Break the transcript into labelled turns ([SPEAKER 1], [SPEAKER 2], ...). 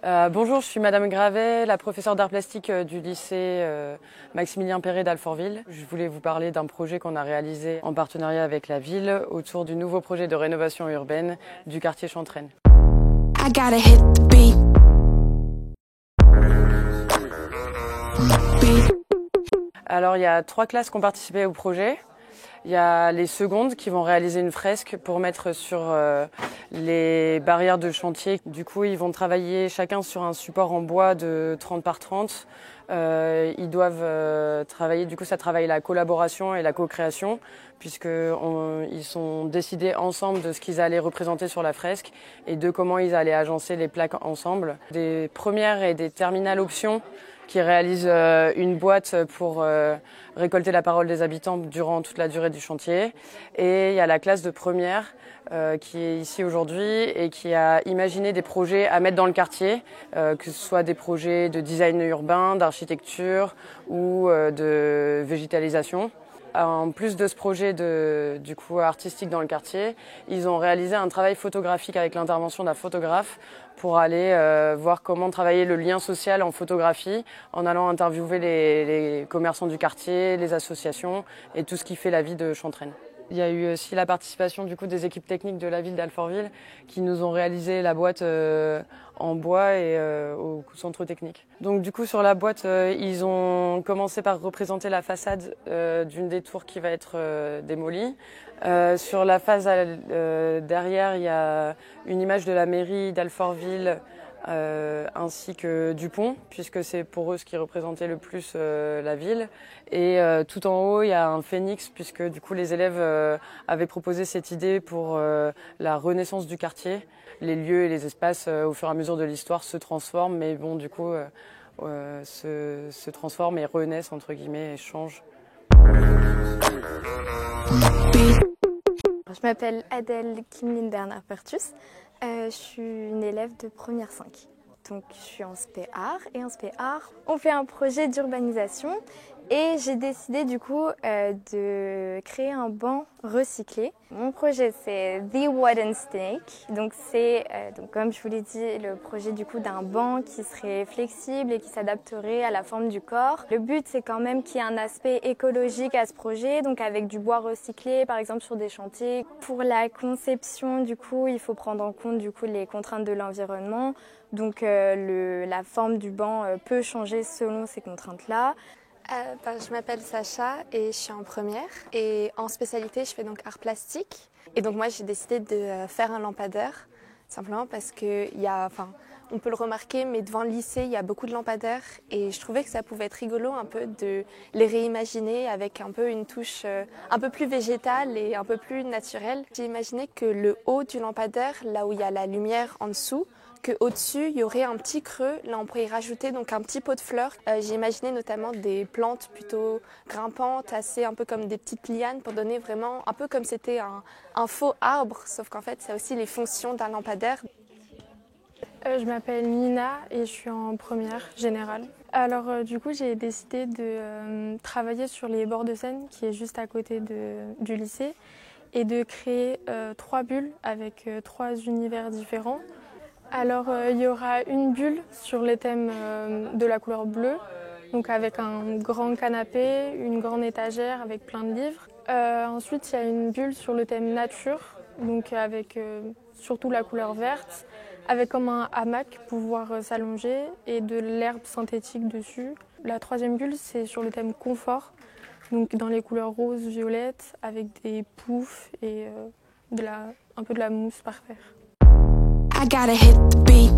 [SPEAKER 1] Bonjour, je suis Madame Gravet, la professeure d'art plastique du lycée Maximilien Perret d'Alfortville. Je voulais vous parler d'un projet qu'on a réalisé en partenariat avec la ville autour du nouveau projet de rénovation urbaine du quartier Chantraine. I gotta hit the beat. Alors il y a 3 classes qui ont participé au projet. Il y a les secondes qui vont réaliser une fresque pour mettre sur les barrières de chantier. Du coup, ils vont travailler chacun sur un support en bois de 30 par 30. Ils doivent travailler, du coup ça travaille la collaboration et la co-création puisqu'ils sont décidés ensemble de ce qu'ils allaient représenter sur la fresque et de comment ils allaient agencer les plaques ensemble. Des premières et des terminales options qui réalisent une boîte pour récolter la parole des habitants durant toute la durée du chantier. Et il y a la classe de première qui est ici aujourd'hui et qui a imaginé des projets à mettre dans le quartier, que ce soit des projets de design urbain, d'architecture ou de végétalisation. En plus de ce projet du coup artistique dans le quartier, ils ont réalisé un travail photographique avec l'intervention d'un photographe pour aller voir comment travailler le lien social en photographie en allant interviewer les commerçants du quartier, les associations et tout ce qui fait la vie de Chantraine. Il y a eu aussi la participation du coup des équipes techniques de la ville d'Alfortville qui nous ont réalisé la boîte en bois et au centre technique. Donc du coup sur la boîte, ils ont commencé par représenter la façade d'une des tours qui va être démolie. Sur la face derrière, il y a une image de la mairie d'Alfortville ainsi que du pont, puisque c'est pour eux ce qui représentait le plus la ville. Et tout en haut, il y a un phénix, puisque du coup les élèves avaient proposé cette idée pour la renaissance du quartier. Les lieux et les espaces, au fur et à mesure de l'histoire, se transforment, mais bon, du coup, se transforment et renaissent, entre guillemets, et changent.
[SPEAKER 2] Je m'appelle Adèle Kimline Bernard Pertus. Je suis une élève de première 5. Donc je suis en spé art et en spé art, on fait un projet d'urbanisation et j'ai décidé du coup de créer un banc recyclé. Mon projet c'est The Wooden Snake, donc c'est comme je vous l'ai dit le projet du coup d'un banc qui serait flexible et qui s'adapterait à la forme du corps. Le but c'est quand même qu'il y ait un aspect écologique à ce projet, donc avec du bois recyclé par exemple sur des chantiers. Pour la conception du coup il faut prendre en compte du coup les contraintes de l'environnement. Donc la forme du banc peut changer selon ces contraintes-là.
[SPEAKER 3] Je m'appelle Sacha et je suis en première. Et en spécialité, je fais donc art plastique. Et donc moi, j'ai décidé de faire un lampadaire, simplement parce que on peut le remarquer, mais devant le lycée, il y a beaucoup de lampadaires. Et je trouvais que ça pouvait être rigolo un peu de les réimaginer avec un peu une touche un peu plus végétale et un peu plus naturelle. J'ai imaginé que le haut du lampadaire, là où il y a la lumière en dessous, qu'au-dessus, il y aurait un petit creux. Là, on pourrait y rajouter donc un petit pot de fleurs. J'ai imaginé notamment des plantes plutôt grimpantes, assez un peu comme des petites lianes pour donner vraiment un peu comme c'était un faux arbre, sauf qu'en fait, ça a aussi les fonctions d'un lampadaire.
[SPEAKER 4] Je m'appelle Nina et je suis en première générale. Alors du coup, j'ai décidé de travailler sur les bords de Seine, qui est juste à côté du lycée, et de créer 3 bulles avec 3 univers différents. Alors il y aura une bulle sur les thèmes de la couleur bleue, donc avec un grand canapé, une grande étagère avec plein de livres. Ensuite il y a une bulle sur le thème nature, donc avec surtout la couleur verte, avec comme un hamac pour pouvoir s'allonger et de l'herbe synthétique dessus. La 3e bulle c'est sur le thème confort, donc dans les couleurs rose, violette, avec des poufs et un peu de la mousse par terre. I gotta hit the beat.